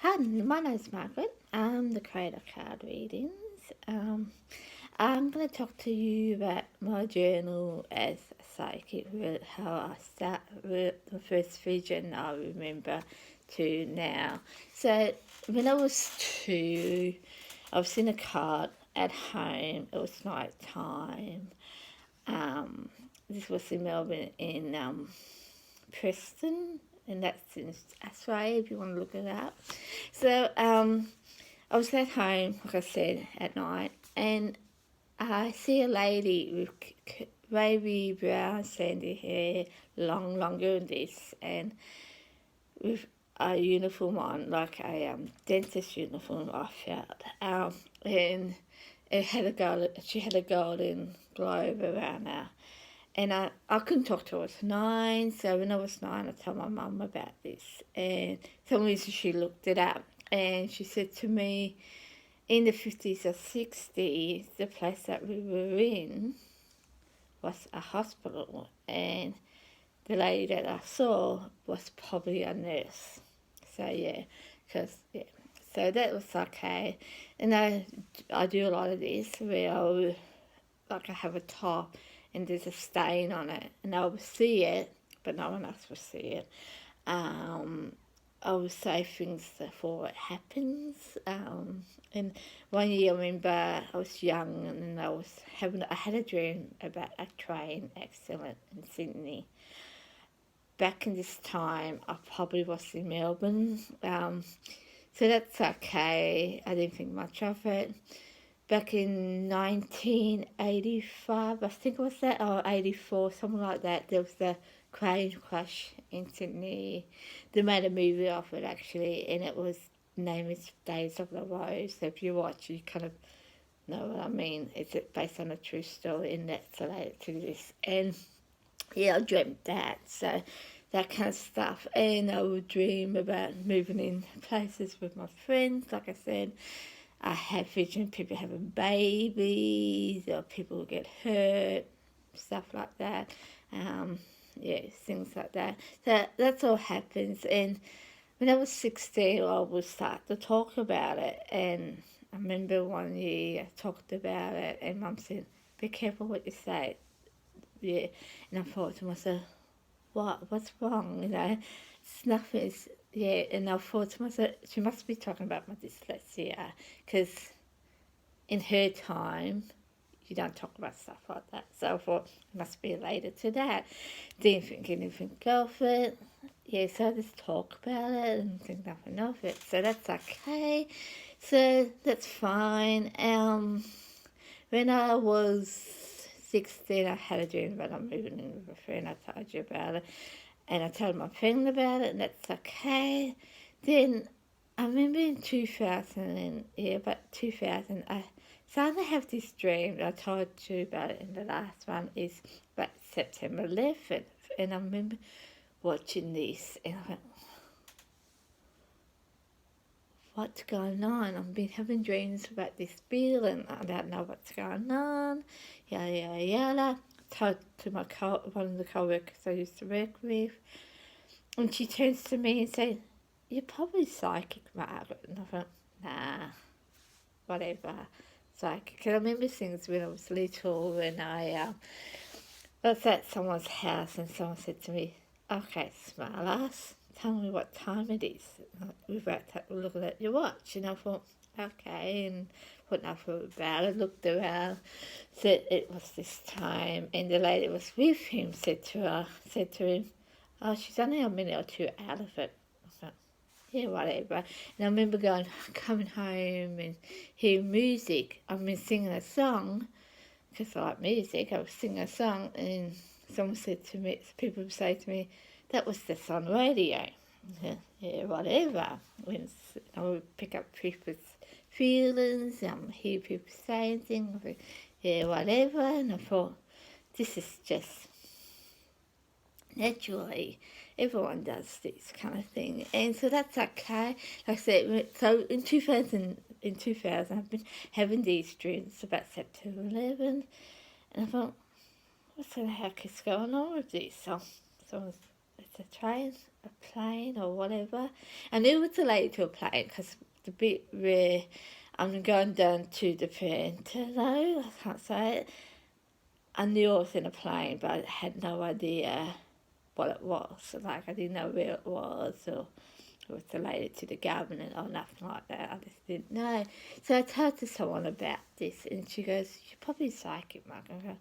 Hi, my name's Margaret. I'm the creator of card readings. I'm going to talk to you about my journal as a psychic, how I wrote the first vision I remember to now. So, when I was 2, I was in a cart at home. It was night time. This was in Melbourne, in Preston, and that's in Australia if you want to look it up. So I was at home, like I said, at night, and I see a lady with wavy brown sandy hair, longer than this, and with a uniform on, like a dentist uniform, I felt. And she had a golden globe around her. And I couldn't talk till I was 9, so when I was 9, I told my mum about this. And some reason she looked it up, and she said to me, in the 50s or 60s, the place that we were in was a hospital, and the lady that I saw was probably a nurse. So yeah, so that was okay. And I do a lot of this where I have a top and there's a stain on it, and I will see it, but no one else will see it. I will say things before it happens. And one year I remember I was young, and I had a dream about a train accident in Sydney. Back in this time, I probably was in Melbourne, so that's okay. I didn't think much of it. Back in 1985, I think it was that, or 84, something like that, there was the crane crash in Sydney. They made a movie of it, actually, and it was, name is Days of the Rose. So if you watch, you kind of know what I mean. It's based on a true story, and that's related to this. And yeah, I dreamt that, so that kind of stuff. And I would dream about moving in places with my friends, like I said. I have vision people having babies, or people get hurt, stuff like that. Things like that. So that's all happens. And when I was 16, I would start to talk about it. And I remember one year I talked about it, and Mum said, "Be careful what you say." Yeah, and I thought to myself, what's wrong, it's nothing, and I thought to myself, she must be talking about my dyslexia, because in her time, you don't talk about stuff like that, so I thought it must be related to that. Didn't think anything of it, so I just talk about it and think nothing of it, so that's okay, so that's fine. When I was 16, I had a dream about I'm moving in with a friend. I told you about it, and I told my friend about it, and that's okay. Then I remember in 2000, about 2000, I started to have this dream. I told you about it in the last one. Is about September 11th, and I remember watching this, and I went, "What's going on? I've been having dreams about this bill, and I don't know what's going on." Yada yada yada. Told to one of the co-workers I used to work with, and she turns to me and said, "You're probably psychic, Margaret." And I thought, nah, whatever, psychic. And I remember things when I was little, and I was at someone's house, and someone said to me, "Okay, smart ass, tell me what time it is." Without looking at your watch, and I thought, okay, and put nothing about it, looked around, said it was this time, and the lady was with him said to him, "Oh, she's only a minute or two out of it." I thought, yeah, whatever. And I remember coming home and hearing music. I've been singing a song, because I like music. I was singing a song, and people would say to me, "That was this on radio." Yeah, whatever. When I would pick up people's feelings, hear people saying things, yeah, whatever. And I thought, this is just naturally, everyone does this kind of thing, and so that's okay. Like I said, so in 2000, I've been having these dreams about September 11, and I thought, what the heck is going on with this? So it's a train, a plane or whatever. I knew it was related to a plane because the bit where I'm going down to the printer, no, I can't say it. I knew I was in a plane, but I had no idea what it was. Like, I didn't know where it was or it was related to the government or nothing like that. I just didn't know. So I told to someone about this, and she goes, "You're probably psychic, Mark." I go,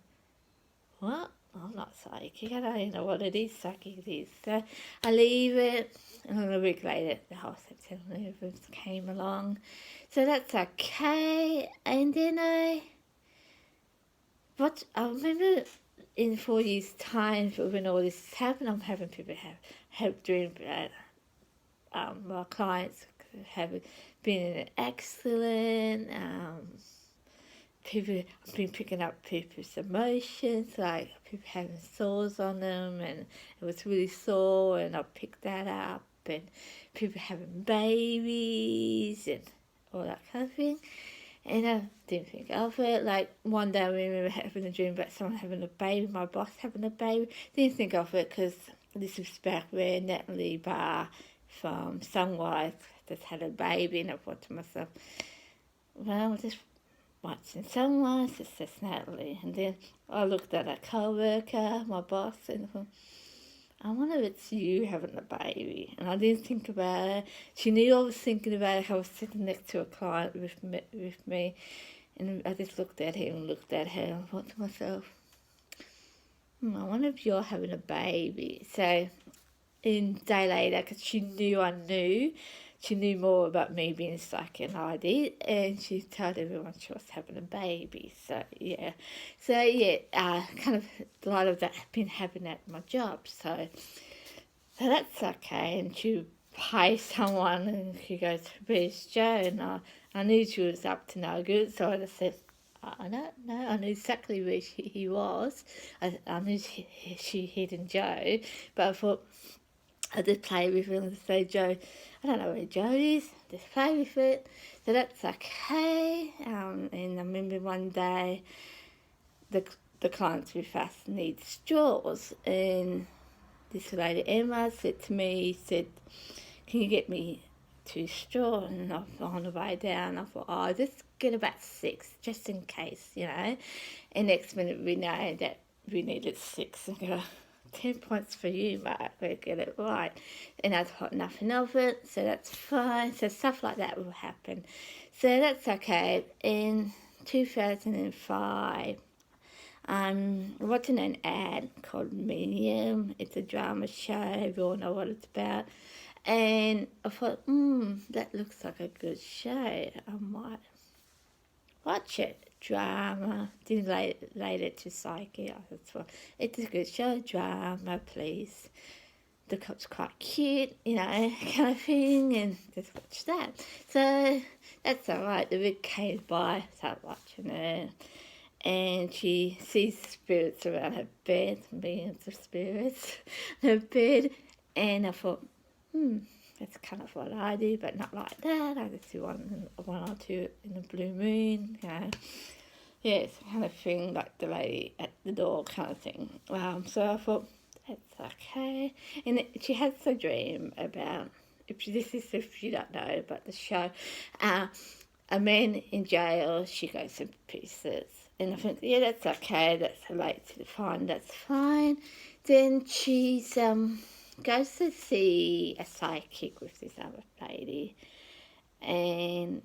"What? I'm not psychic. I don't even know what it is, psychic it is." So I leave it, and then a week later, the whole September movement came along. So that's okay. And then I remember in 4 years' time, when all this happened, I'm having people have dream about my clients have been in an accident. I've been picking up people's emotions, like people having sores on them, and it was really sore, and I picked that up, and people having babies and all that kind of thing. And I didn't think of it. Like, one day I remember having a dream about someone having a baby, my boss having a baby. Didn't think of it because this was back where Natalie Barr from Sunrise just had a baby, and I thought to myself, well, just watching Sunrise, it's just Natalie. And then I looked at a co-worker, my boss, and I thought, I wonder if it's you having a baby. And I didn't think about it. She knew I was thinking about it. I was sitting next to a client with me, and I just looked at him and looked at her, and I thought to myself, I wonder if you're having a baby. So a day later, because she knew more about me being psychic than I did, and she told everyone she was having a baby. So kind of a lot of that had been happening at my job. So that's okay. And she pays someone, and she goes, "Where's Joe?" And I knew she was up to no good, so I just said, "I don't know." I knew exactly where he was. I knew she hidden Joe, but I thought I just play with it and say, "Joe, I don't know where Joe is." Just play with it. So that's okay. And I remember one day the clients with us need straws, and this lady Emma said to me, "Can you get me 2 straws?" And on the way down, I thought, "Oh, just get about 6, just in case, you know." And next minute we know that we needed 6. And go, 10 points for you, Mark, we get it right. And I thought nothing of it, so that's fine. So stuff like that will happen. So that's okay. In 2005, I'm watching an ad called Medium. It's a drama show. We all know what it's about. And I thought, that looks like a good show. I might watch it. Drama. Didn't relate it to psyche. I thought, it's a good show. Drama, please. The cop's quite cute, you know, kind of thing. And just watch that. So that's all right. The week came by. Started watching it. And she sees spirits around her bed, millions of spirits in her bed. And I thought, that's kind of what I do, but not like that. I just do one or two in the blue moon, you know. Yeah, it's kind of thing, like the lady at the door kind of thing. So I thought, that's okay. And she has a dream about, if you don't know about the show, a man in jail, she goes to pieces. And I think, yeah, that's okay, that's related to the fine, that's fine. Then she's goes to see a psychic with this other lady, and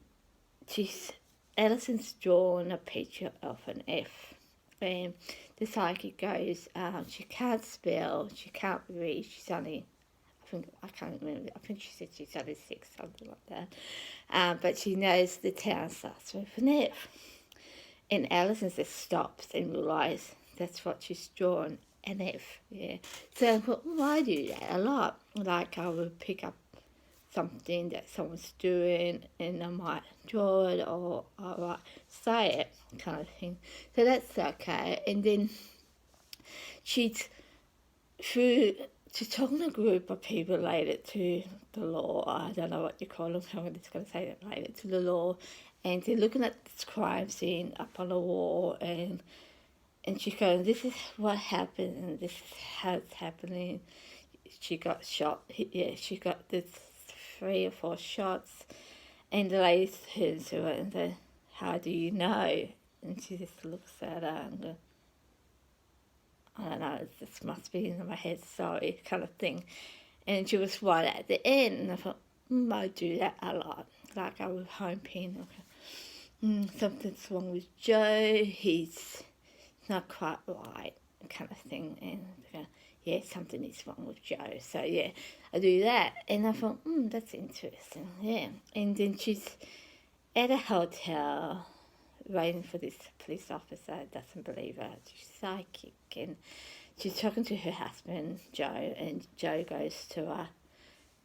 Allison's drawn a picture of an F, and the psychic goes, she can't spell, she can't read, she's only, I can't remember, I think she said she's only 6, something like that, but she knows the town starts with an F. And Allison just stops and realises that's what she's drawn, an F, yeah. So I thought, I do that a lot. Like, I would pick up something that someone's doing, and I might draw it, or I might say it, kind of thing. So that's okay. And then she's talking to a group of people related to the law. I don't know what you call them, I'm just going to say that, related to the law. And they're looking at this crime scene up on the wall, and she's going, this is what happened, and this is how it's happening. she got shot. Yeah, she got the 3 or 4 shots, and the lady turns to her and says, "How do you know?" And she just looks at her and goes, "I don't know, this must be in my head, sorry," kind of thing. And she was right at the end, and I thought, I do that a lot. Like I was hoping, okay, something's wrong with Joe, he's not quite right, kind of thing. And I go, yeah, something is wrong with Joe. So yeah, I do that. And I thought, that's interesting, yeah. And then she's at a hotel waiting for this police officer, doesn't believe her, she's psychic, and she's talking to her husband, Joe, and Joe goes to her,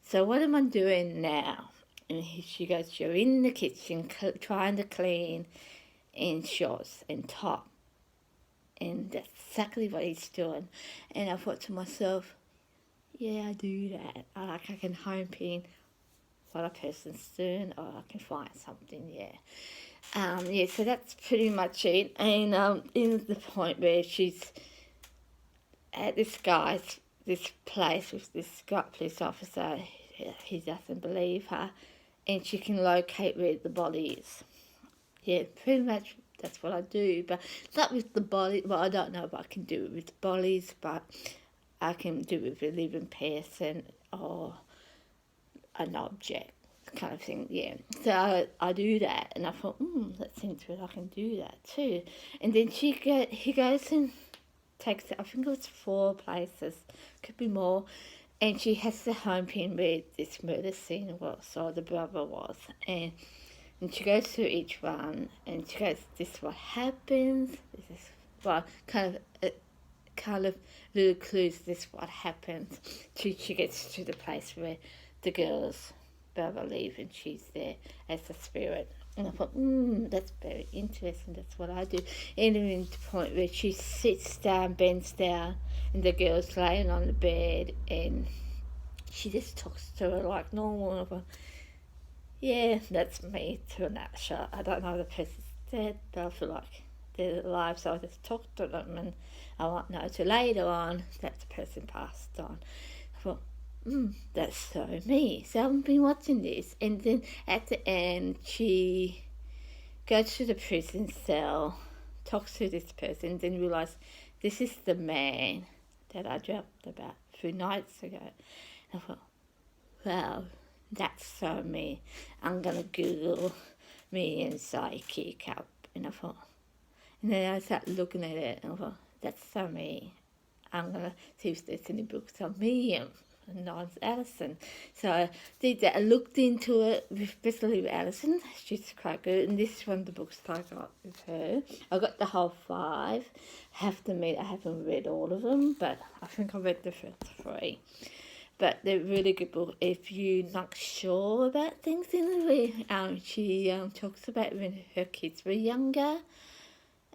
"So what am I doing now?" And she goes, "You're in the kitchen trying to clean in shorts and top." And that's exactly what he's doing. And I thought to myself, yeah, I do that. I can home pin what a person's doing, or I can find something, yeah. So that's pretty much it. And in the point where she's at this place with this police officer, he doesn't believe her, and she can locate where the body is. Yeah, pretty much that's what I do, but not with the body. Well, I don't know if I can do it with bodies, but I can do it with a living person or an object kind of thing, yeah. So I do that, and I thought, that's interesting, I can do that too. And then he goes and takes, I think it was 4 places, could be more, and she has to home pin where this murder scene was, or the brother was, and she goes through each one, and she goes, "This is what happens. This is kind of little clues. This is what happens." She gets to the place where the girls brother leave, and she's there as a spirit. And I thought, that's very interesting. That's what I do. And even to the point where she sits down, bends down, and the girl's laying on the bed, and she just talks to her like normal. Yeah, that's me to a nutshell. I don't know if the person's dead, but I feel like they're alive, so I just talk to them, and I won't know till later on that the person passed on. I thought, that's so me. So I've been watching this, and then at the end, she goes to the prison cell, talks to this person, then realises this is the man that I dreamt about 3 nights ago. And I thought, wow, that's so me. I'm going to Google me and psychic up. And I thought, and then I started looking at it, and I thought, that's so me. I'm going to see if there's any books on medium. And mine's Allison. So I did that. I looked into it, especially with Allison. She's quite good. And this is one of the books I got with her. I got the whole 5. Have to admit, I haven't read all of them, but I think I read the first 3. But they're really good books if you're not sure about things in the way. She talks about when her kids were younger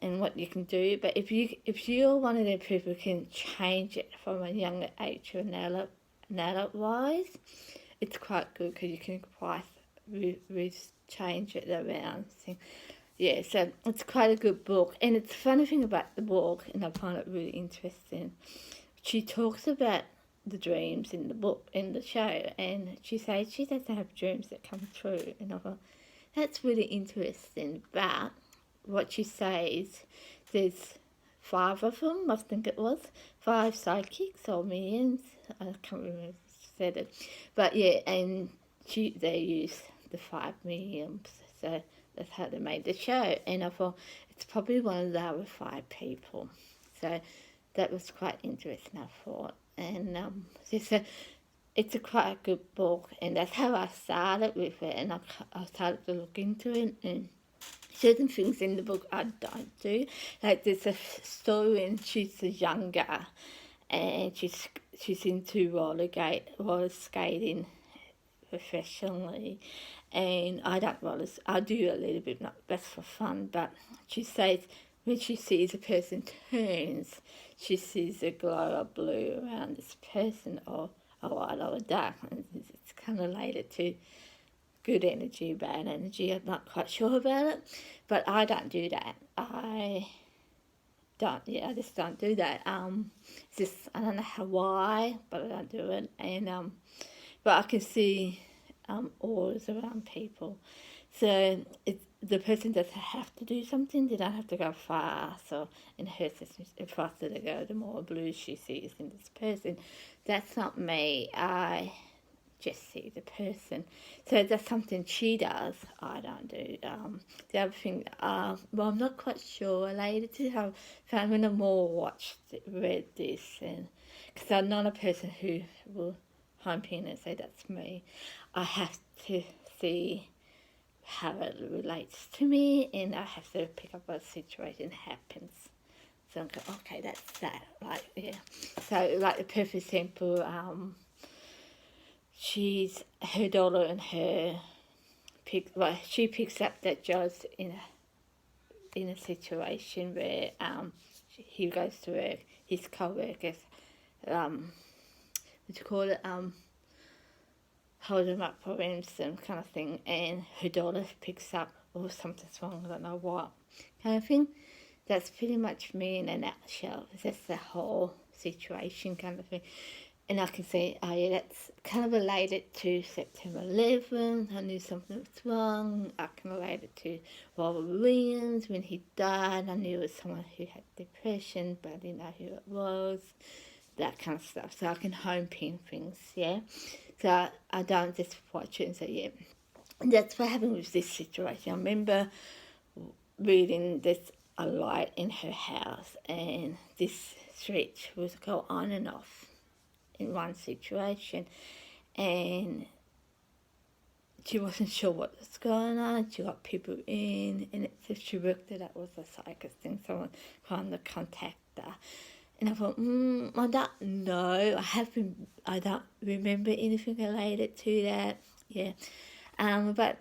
and what you can do. But if you're one of them people who can change it from a younger age to an adult wise, it's quite good because you can quite change it around. Yeah, so it's quite a good book. And it's the funny thing about the book, and I find it really interesting, she talks about the dreams in the book, in the show, and she says she doesn't have dreams that come true. And I thought, that's really interesting. But what she says, there's 5 of them, I think it was, 5 psychics or mediums, I can't remember if she said it. But yeah, and they use the 5 mediums, so that's how they made the show. And I thought, it's probably one of the other 5 people. So that was quite interesting, I thought. And it's a quite good book, and that's how I started with it, and I started to look into it, and certain things in the book I don't do. Like there's a story when she's younger, and she's into roller skating professionally, and I don't I do a little bit, not that's for fun, but she says when she sees a person turns, she sees a glow of blue around this person, or a white or a dark, and it's kind of related to good energy, bad energy. I'm not quite sure about it, but I don't do that. I I just don't do that. It's just, I don't know why, but I don't do it. And but I can see auras around people. So the person doesn't have to do something. They don't have to go far. So in her system, the faster they go, the more blue she sees in this person. That's not me. I just see the person. So that's something she does. I don't do. The other thing, well, I'm not quite sure related to how found when I more read this, and because I'm not a person who will home pin and say that's me. I have to see how it relates to me, and I have to pick up what situation happens. So I'm going, okay, that's that, like, yeah. So, like, the perfect example, she's, her daughter and her, she picks up that Joe's in a situation where he goes to work, his co-workers, what do you call it, hold him up for ransom kind of thing, and her daughter picks up, oh, something's wrong, I don't know what, kind of thing. That's pretty much me in a nutshell. That's the whole situation kind of thing. And I can say, oh yeah, that's kind of related to September 11th. I knew something was wrong. I can relate it to Robert Williams when he died. I knew it was someone who had depression, but I didn't know who it was. That kind of stuff. So I can home pin things, yeah. So I don't just watch it and say, yeah. And that's what happened with this situation. I remember reading this a light in her house, and this switch would go on and off in one situation, and she wasn't sure what was going on. She got people in, and she worked it out with a psychic thing, someone trying to contact her. And I thought, I don't know. I don't remember anything related to that. Yeah. But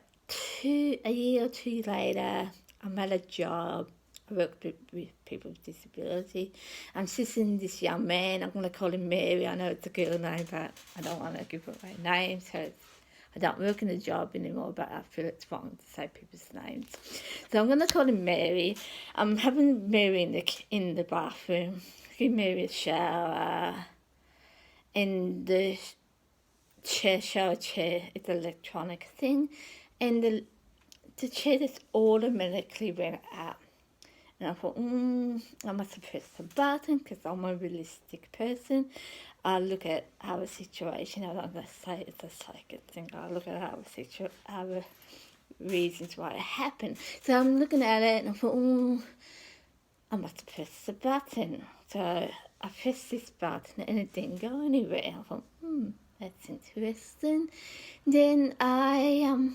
a year or two later, I'm at a job. I worked with people with disability. I'm assisting this young man. I'm going to call him Mary. I know it's a girl name, but I don't want to give away names. So I don't work in the job anymore, but I feel it's wrong to say people's names. So I'm going to call him Mary. I'm having Mary in the bathroom. Give Mary a shower. And the shower chair, it's an electronic thing. And the chair just automatically went up. And I thought, I must have pressed the button because I'm a realistic person. I look at our situation. I don't say it's a psychic thing. I look at our reasons why it happened. So I'm looking at it and I thought, I must have pressed the button. So I pressed this button and it didn't go anywhere. I thought, that's interesting. Then I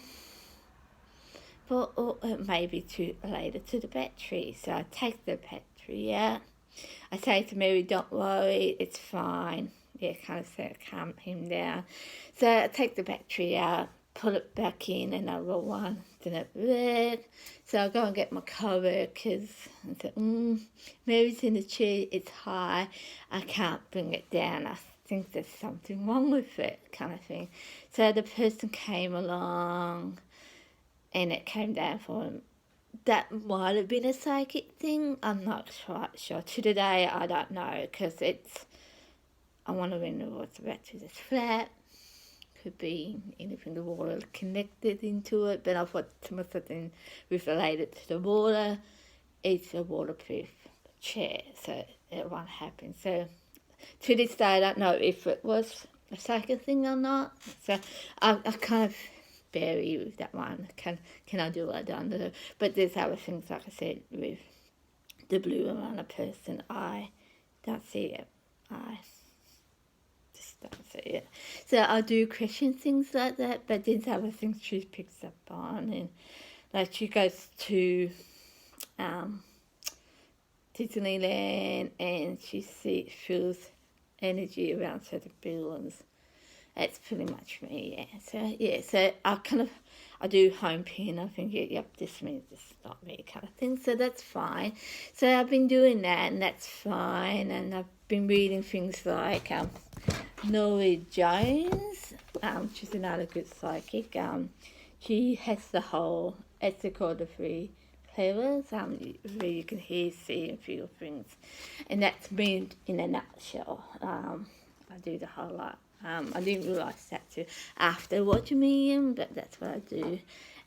thought, it may be too related to the battery. So I take the battery out. I say to Mary, don't worry, it's fine. Yeah, kind of say, calm him down. So I take the battery out, put it back in, another one, didn't work. So I go and get my co-workers and say, Mary's in the chair, it's high, I can't bring it down. I think there's something wrong with it, kind of thing. So the person came along, and it came down for him. That might have been a psychic thing. I'm not quite sure. To today, I don't know, because I wonder when the water battery is flat. Could be anything the water connected into it, but I thought something related to the water. It's a waterproof chair, so it won't happen. So to this day, I don't know if it was a psychic thing or not. So I kind of bury with that one. Can I do what I don't do? But there's other things, like I said, with the blue around a person. I don't see it. I just don't see it. So I do question things like that, but there's other things she picks up on, and like she goes to Disneyland and she feels energy around certain buildings. That's pretty much me, yeah. So I do home pin. I think, yep, this means it's not me kind of thing. So that's fine. So I've been doing that, and that's fine. And I've been reading things like Noreen Jones. She's another good psychic. She has the whole, it's called the 3 clearers, where you can hear, see, and feel things. And that's me in a nutshell. I do the whole lot. I didn't realise that too after watching Medium, but that's what I do.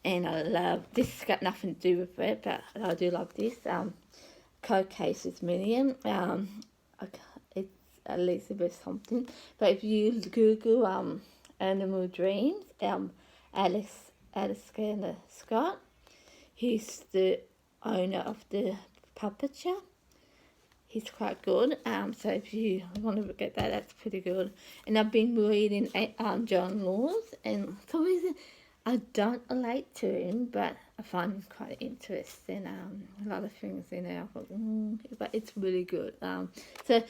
And I love, this has got nothing to do with it, but I do love this. Code Cases Medium. It's Elizabeth something. But if you Google Animal Dreams, Alice Scanner Scott, he's the owner of the puppet show. He's quite good. So if you want to look at that, that's pretty good. And I've been reading John Laws, and for some reason I don't relate to him, but I find him quite interesting. A lot of things in there, I thought, but it's really good. So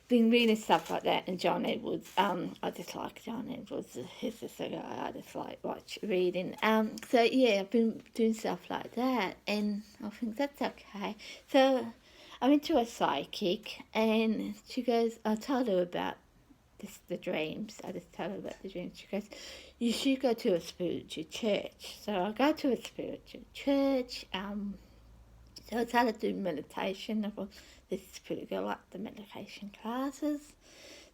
been reading stuff like that, and John Edwards. I just like John Edwards. He's just a guy I just like reading. So yeah, I've been doing stuff like that, and I think that's okay. So I went to a psychic, and she goes, I told her about the dreams. I just told her about the dreams. She goes, you should go to a spiritual church. So I go to a spiritual church. So I started doing meditation. I thought, this is pretty good. I like the meditation classes.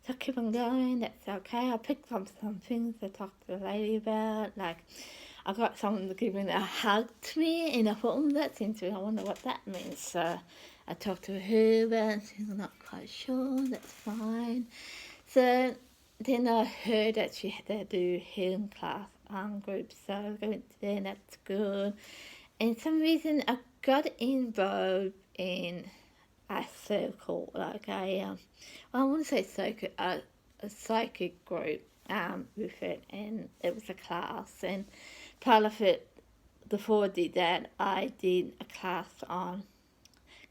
So I keep on going. That's okay. I picked up some things I talked to the lady about. Like, I got someone giving a hug to me, and I thought, that's interesting. I wonder what that means. So I talked to her about it. She's not quite sure. That's fine. So then I heard that she had to do healing class groups. So I went there, and that's good. And for some reason, I got involved in a circle, like I want to say circuit, a psychic group with it, and it was a class, and part of it, before I did that, I did a class on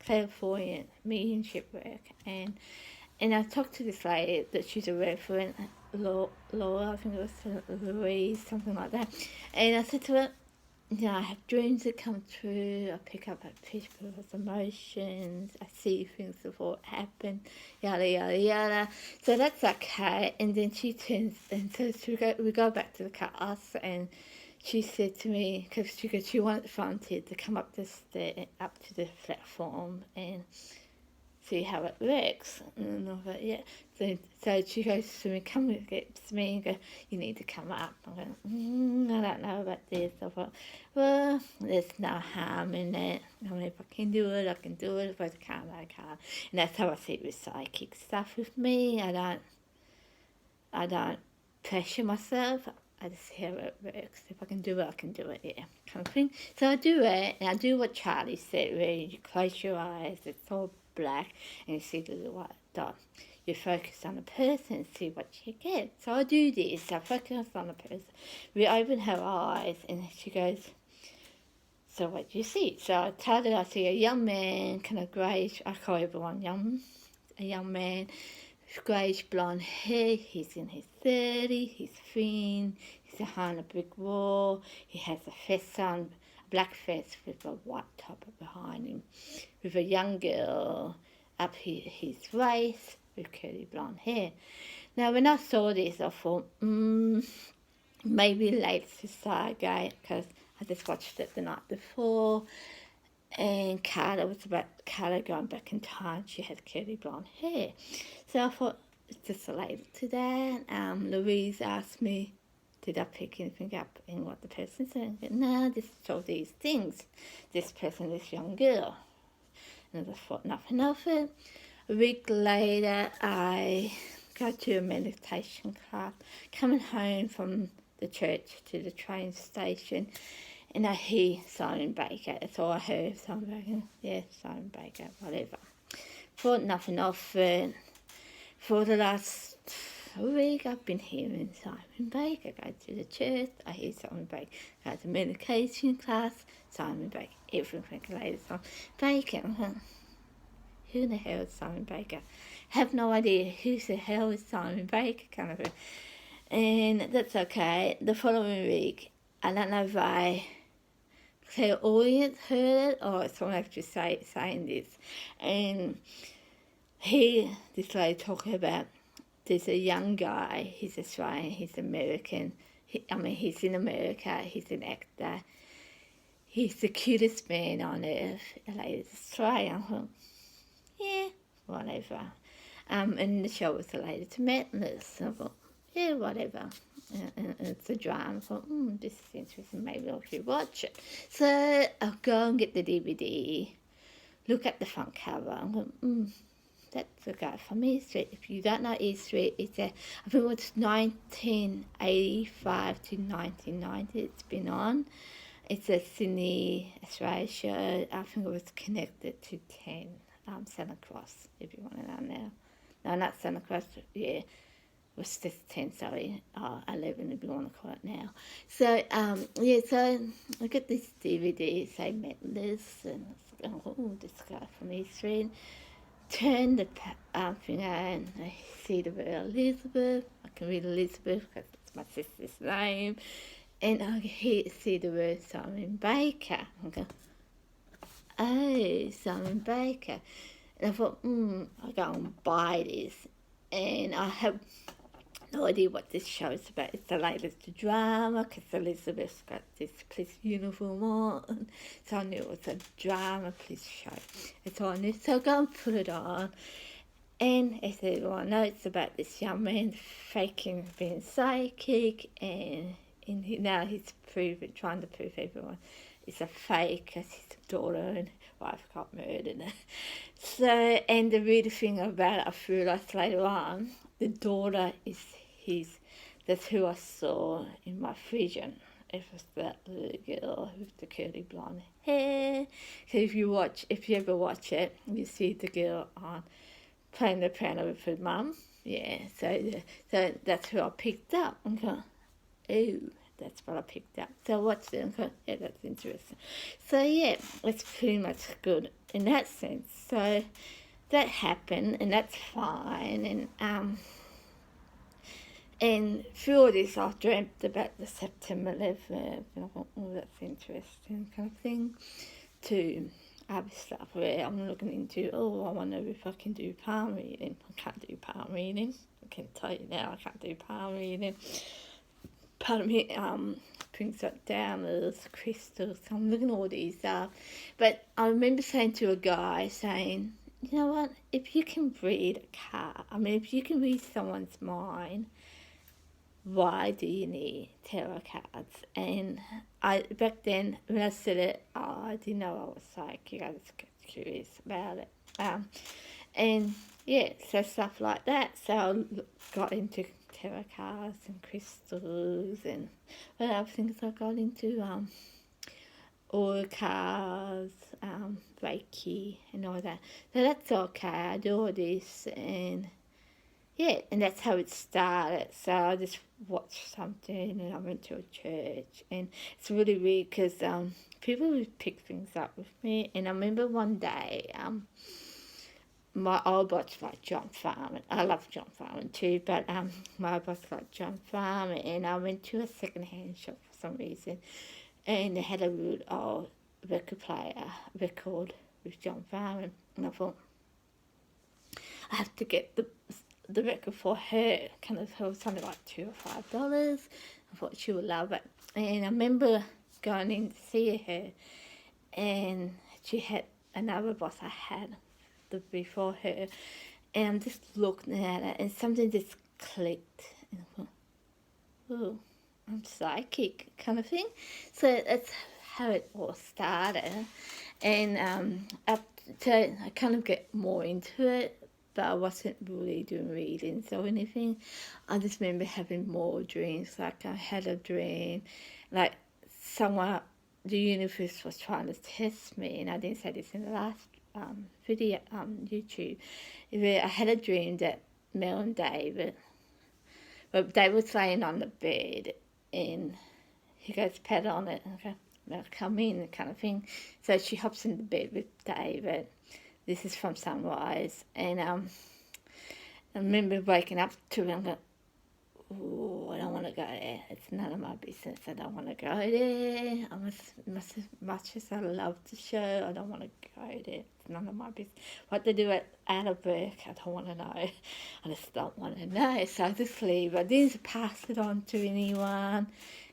clairvoyant mediumship work, and I talked to this lady that she's a referent, Laura, I think it was Louise, something like that, and I said to her, I have dreams that come true, I pick up people's emotions, I see things before it happen, yada, yada, yada. So that's okay. And then she turns, and so we go back to the class, and she said to me, because she wanted Frontier to come up up to the platform and see how it works. And I thought, yeah. So she goes to me, gets to me and goes, you need to come up. I'm going, I don't know about this. I thought, well, there's no harm in it. I mean, if I can do it, I can do it. If I can't, I can't. And that's how I see it with psychic stuff with me. I don't pressure myself. I just see how it works. If I can do it, I can do it, yeah, kind of thing. So I do it, and I do what Charlie said, where you close your eyes, it's all black, and you see the little white dot. You focus on a person and see what you get. So I do this. I focus on a person. We open her eyes, and she goes, so what do you see? So I tell her I see a young man, kind of greyish, I call everyone young, a young man, greyish blonde hair, he's in his 30s, he's thin, he's behind a brick wall, he has a vest on, a black vest with a white top behind him, with a young girl up his waist with curly blonde hair. Now when I saw this, I thought, maybe late to Stargate, because I just watched it the night before, and Carter going back in time. She had curly blonde hair. So I thought, it's just related to that. Louise asked me, did I pick anything up in what the person said? I said, no, this is all these things. This person, this young girl. And I thought nothing of it. A week later, I go to a meditation class, coming home from the church to the train station, and I hear Simon Baker. That's all I heard, Simon Baker. Yeah, Simon Baker, whatever. Thought nothing of it. For the last week, I've been hearing Simon Baker. I go to the church, I hear Simon Baker. I go to meditation class, Simon Baker. Everything related to Simon Baker. Who the hell is Simon Baker? Have no idea who the hell is Simon Baker, kind of thing. And that's okay. The following week, I don't know if I audience heard it or someone actually saying this. And this lady talking about, there's a young guy, he's Australian, he's American. He's in America, he's an actor. he's the cutest man on earth. Latest try. I thought, yeah, whatever. And the show was related to madness. I thought, yeah, whatever. And it's a drama. I thought, this is interesting. Maybe I should watch it. So I'll go and get the DVD, look at the front cover. I thought, that's a guy from E Street. If you don't know E Street, I think it was 1985 to 1990 it's been on. It's a Sydney, Australia show. I think it was connected to 10, Santa Cross, if you want to know now. No, not Santa Cross, yeah. It was just 10, sorry. 11 if you want to call it now. So, so I got this DVD, say Madness, and I was going, this guy from E Street. Turn the thing on, and I see the word Elizabeth. I can read Elizabeth because it's my sister's name. And I see the word Simon Baker. I go, oh, Simon Baker. And I thought, I'll go and buy this. And I have no idea what this show is about. It's the latest drama because Elizabeth's got this police uniform on. So I knew it was a drama police show. It's all I knew. So I go and put it on. And I said, well, I know it's about this young man faking being psychic. And now he's trying to prove everyone it's a fake because his daughter and wife got murdered. So, and the weird thing about it, I realised later on, the daughter is that's who I saw in my vision. It was that little girl with the curly blonde hair. So if you ever watch it, you see the girl on playing the piano with her mum. Yeah, so that's who I picked up. I'm going, oh, that's what I picked up. So I watched it and go, yeah, that's interesting. So yeah, it's pretty much good in that sense. So that happened, and that's fine. And through all this, I dreamt about the September 11th, and I thought, oh, that's interesting kind of thing, to other stuff where I'm looking into, I wonder if I can do palm reading. I can't do palm reading. I can tell you now, I can't do palm reading. Part of me brings that down as crystals. So I'm looking at all these up. But I remember saying to a guy, saying, you know what, if you can read a card, if you can read someone's mind, why do you need tarot cards? And back then, when I said it, I didn't know I was psychic. I was curious about it. And yeah, so stuff like that. So I got into tarot cards and crystals and what other things I got into, oil cards, Reiki and all that. So that's okay. I do all this and yeah, and that's how it started. So I just watched something and I went to a church, and it's really weird because people would pick things up with me. And I remember one day, my old boss like John Farmer. I love John Farmer too, but my boss like John Farmer, and I went to a second-hand shop for some reason, and they had a really old record with John Farmer, and I thought, I have to get the record for her, kind of, it was something like $2 or $5. I thought she would love it. And I remember going in to see her, and she had another boss I had before her, and I'm just looking at it, and something just clicked, and I thought, oh, I'm psychic, kind of thing. So that's how it all started, and I kind of get more into it, but I wasn't really doing readings or anything. I just remember having more dreams. Like I had a dream, like someone, the universe was trying to test me, and I didn't say this in the last video on YouTube, where I had a dream that Mel and David, they were laying on the bed, and he goes, pat on it, and I go, Mel, come in, kind of thing. So she hops in the bed with David. This is from Sunrise, and I remember waking up to it and going, oh, I don't want to go there. It's none of my business. I don't want to go there. As much as I love the show, I don't want to go there. It's none of my business. What they do out of work, I don't want to know. I just don't want to know. So I just leave. I didn't pass it on to anyone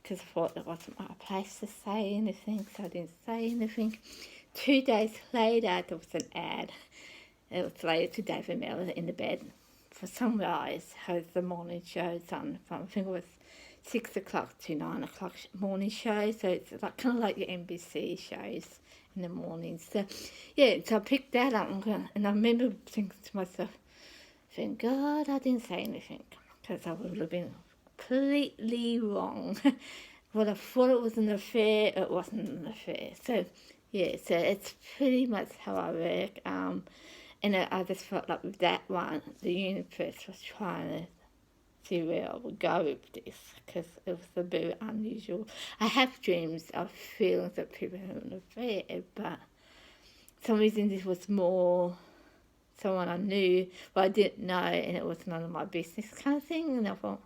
because I thought it wasn't my place to say anything, so I didn't say anything. 2 days later, there was an ad. It was later to David Miller in the bed for Sunrise, has the morning shows on from, I think it was 6 o'clock to 9 o'clock morning show, so it's like kind of like your NBC shows in the morning. So yeah, so I picked that up, and I remember thinking to myself, thank God I didn't say anything, because I would have been completely wrong. Well, I thought it was an affair, it wasn't an affair. So yeah, so it's pretty much how I work. And I just felt like with that one, the universe was trying to see where I would go with this, because it was a bit unusual. I have dreams of feelings that people have an affair, but for some reason this was more someone I knew, but I didn't know, and it was none of my business kind of thing. And I thought,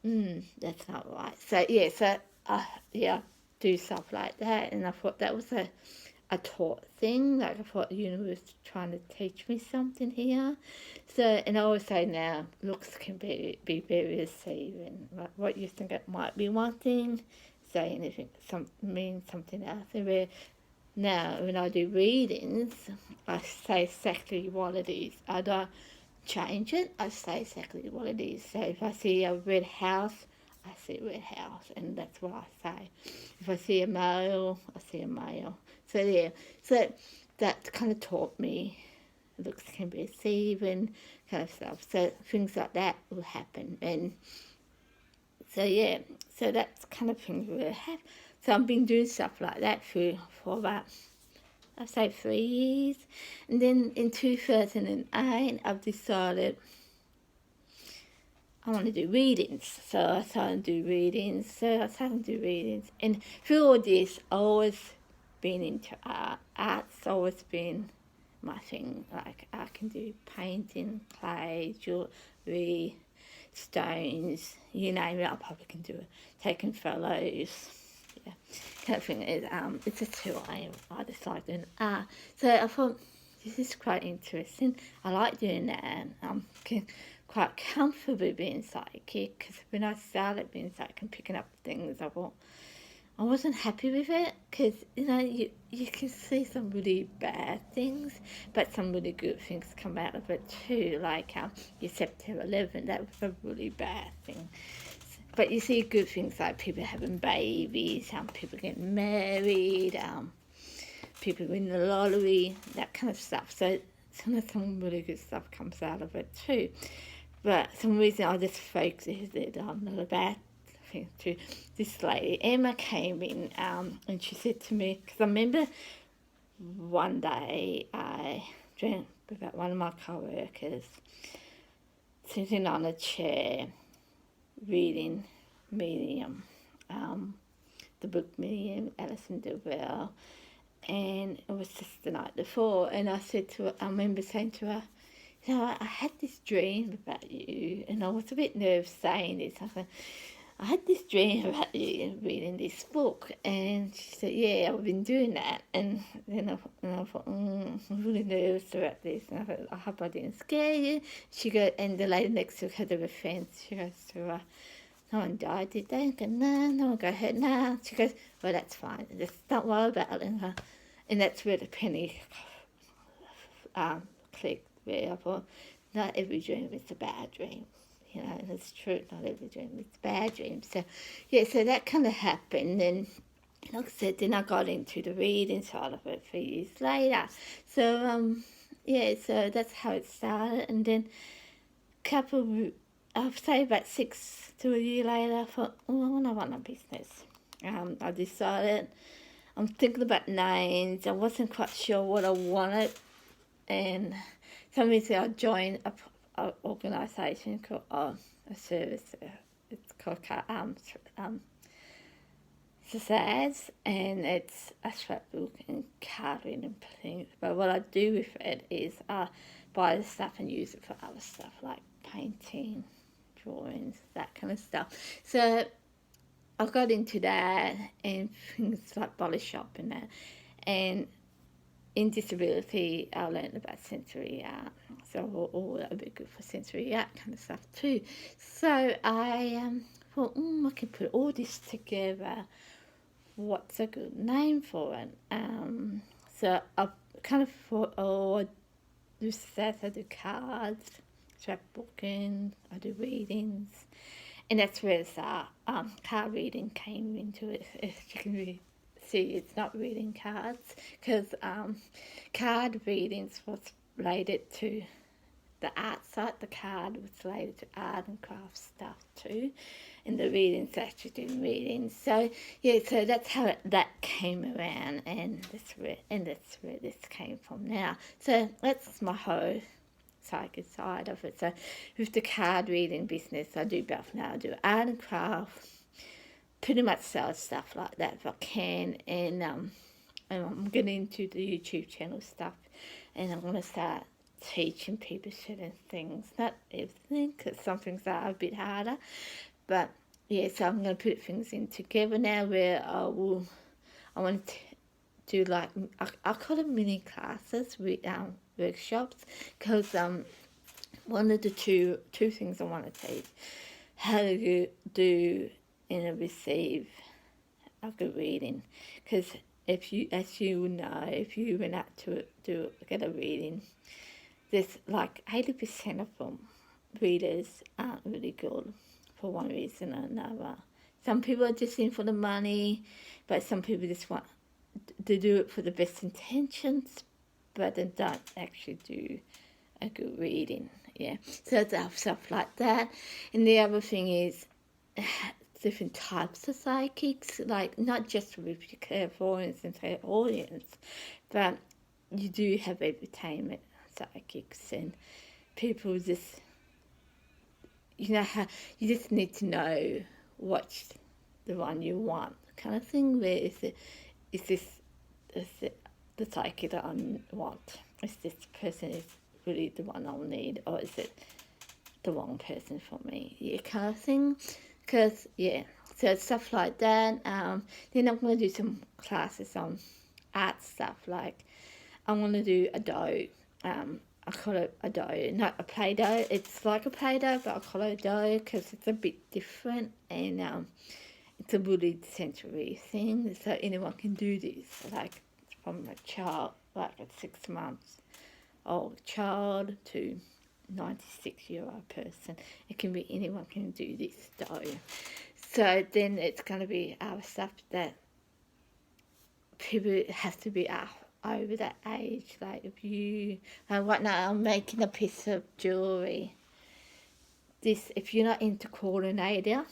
that's not right. So yeah, I do stuff like that, and I thought that was a taught thing. Like I thought the universe was trying to teach me something here. So, and I always say now, looks can be very deceiving. Like what you think it might be one thing, say anything means something else. And where now when I do readings, I say exactly what it is. I don't change it. I say exactly what it is. So if I see a red house, I see a red house, and that's what I say. If I see a male, I see a male. So yeah, so that kind of taught me looks can be deceiving, kind of stuff. So things like that will happen, and so yeah, so that's kind of things will happen. So I've been doing stuff like that for about, I'd say 3 years, and then in 2008 I've decided I want to do readings, so I started to do readings. And through all this, I've always been into art. Art's always been my thing. Like I can do painting, clay, jewellery, stones, you name it. I probably can do it. Taking photos, yeah, kind of thing. It's just who I am. I just like doing art. So I thought this is quite interesting. I like doing that. Quite comfortable being psychic, because when I started being psychic and picking up things, I thought I wasn't happy with it, because you can see some really bad things, but some really good things come out of it too. Like your September 11, that was a really bad thing. But you see good things like people having babies, people getting married, people winning the lottery, that kind of stuff. So some really good stuff comes out of it too. But for some reason I just focused it on the bad thing too. This lady, Emma, came in and she said to me, because I remember one day I dreamt about one of my co-workers sitting on a chair reading Medium, the book Medium, Allison Dubois, and it was just the night before, and I said to her, I remember saying to her, I had this dream about you, and I was a bit nervous saying this. I had this dream about you reading this book, and she said, yeah, I've been doing that, and then I thought, I'm really nervous about this, and I thought, I hope I didn't scare you. She goes, and the lady next to her had a defence. She goes to her, no one died, did they? I go, no one got hurt, no. She goes, well, that's fine, just don't worry about it. And that's where the penny clicked. Where I thought, not every dream is a bad dream, and it's true, not every dream is a bad dream. So, yeah, so that kind of happened, and like I said, then I got into the reading side of it 3 years later. So, so that's how it started, and then I'd say about 6 to a year later, I thought, I want to run a business. I decided, I'm thinking about names, I wasn't quite sure what I wanted, and some reason I joined an organisation called a service. It's called Sociaz, and it's a scrapbook and carding and things. But what I do with it is I buy the stuff and use it for other stuff like painting, drawings, that kind of stuff. So I got into that and things like body shop and that, and in disability, I learned about sensory art, so all that would be good for sensory art kind of stuff too. So I thought, I can put all this together. What's a good name for it? So I kind of thought, I do stats, I do cards, scrapbooking, I do readings, and that's where the card reading came into it. As you can see, it's not reading cards, because card readings was related to the art side. The card was related to art and craft stuff too, and the readings actually doing readings. So yeah, so that's how that came around, and that's where this came from now. So that's my whole psychic side of it. So with the card reading business, I do both now. I do art and craft, pretty much sell stuff like that if I can, and I'm getting into the YouTube channel stuff, and I'm going to start teaching people certain things, not everything, because some things are a bit harder, but yeah, so I'm going to put things in together now where I want to do like, I call them mini classes, with workshops, because one of the two things I want to teach, how to do and receive a good reading, because if you, as you know, if you went out to get a reading, there's like 80% of them readers aren't really good for one reason or another. Some people are just in for the money, but some people just want to do it for the best intentions, but they don't actually do a good reading. Yeah, so there's stuff like that. And the other thing is different types of psychics, like not just with your clairvoyance and clairaudience, but you do have entertainment psychics, and people just, you know, how you just need to know what's the one you want, kind of thing. Where is it the psychic that I want? Is this person is really the one I'll need, or is it the wrong person for me? Yeah, kind of thing. Because yeah, so stuff like that. Then I'm going to do some classes on art stuff, like I'm going to do a dough. I call it a dough, not a Play-Doh. It's like a Play-Doh, but I call it a dough because it's a bit different, and it's a really sensory thing, so anyone can do this, like from a child, like a 6 months old child to 96-year-old person. It can be, anyone can do this dough. So then it's going to be our stuff that people have to be over that age. Like if you, right now I'm making a piece of jewellery. This, if you're not into coordinating,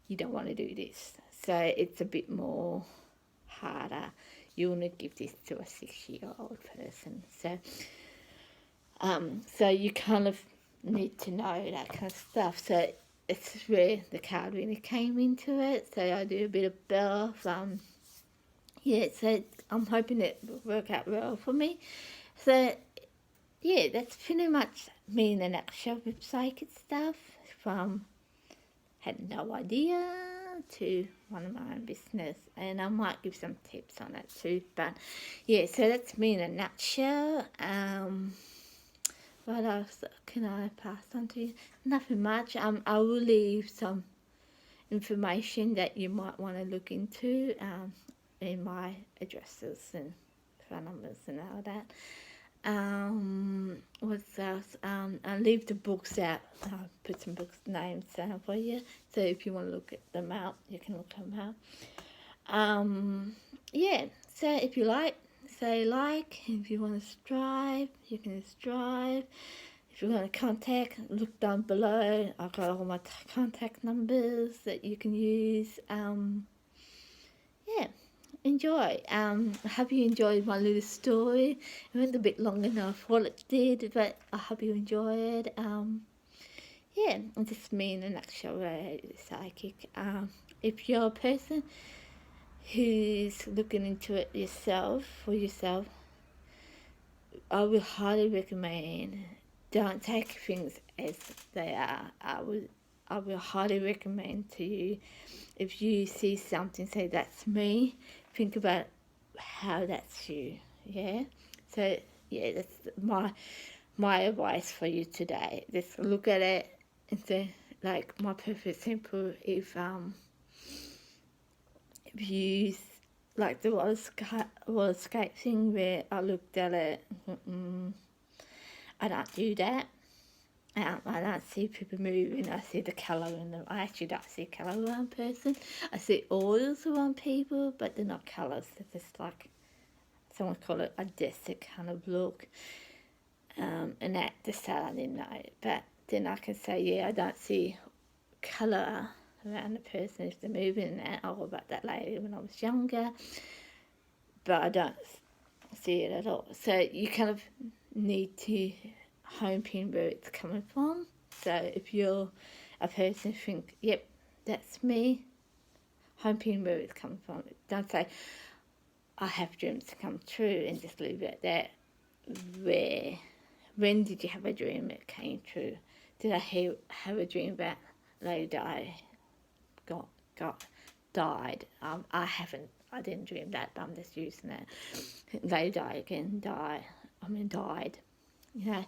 you don't want to do this. So it's a bit more harder. You want to give this to a 6-year-old person. So you kind of need to know that kind of stuff. So it's where the card really came into it. So I do a bit of both. Yeah, so I'm hoping it will work out well for me. So yeah, that's pretty much me in a nutshell with psychic stuff. From had no idea to one of my own business, and I might give some tips on that too. But yeah, so that's me in a nutshell. What else can I pass on to you? Nothing much. I will leave some information that you might want to look into in my addresses and phone numbers and all that. What else? I'll leave the books out. I'll put some books names down for you, so if you want to look at them out, you can look them out. Yeah, so if you like, say like. If you want to strive, you can strive. If you want to contact, look down below. I've got all my contact numbers that you can use. Yeah, enjoy. I hope you enjoyed my little story. It went a bit longer than I thought it did, but I hope you enjoyed. Yeah, just me in a nutshell, psychic. If you're a person who's looking into it for yourself, I would highly recommend, don't take things as they are. I will highly recommend to you, if you see something, say that's me, think about how that's you. Yeah, so yeah, that's my advice for you today. Just look at it and say, like my perfect example, if you use like the roller skate thing where I looked at it, I don't do that. I don't see people moving. I see the colour in them. I actually don't see colour around person. I see oils around people, but they're not colours. They're just like, someone call it a desert kind of look. And at the start I didn't know. But then I can say, yeah, I don't see colour around the person if they're moving and that. All about that lady when I was younger. But I don't see it at all. So you kind of need to home pin where it's coming from. So if you're a person who think, yep, that's me, home pin where it's coming from. Don't say, I have dreams to come true, and just leave it at that. When did you have a dream that came true? Did I have a dream about lady died? I didn't dream that, but I'm just using that. Lady died. You know,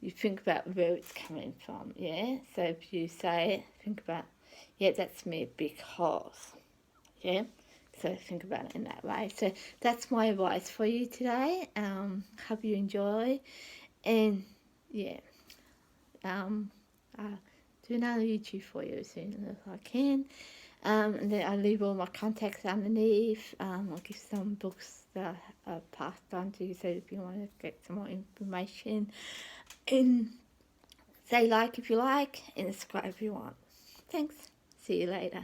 you think about where it's coming from, yeah? So if you say it, think about, yeah, that's me because, yeah? So think about it in that way. So that's my advice for you today. Hope you enjoy. And, yeah, I'll do another YouTube for you as soon as I can. And then I'll leave all my contacts underneath. I'll give some books that I've passed on to you, so if you want to get some more information. And say like if you like, and subscribe if you want. Thanks. See you later.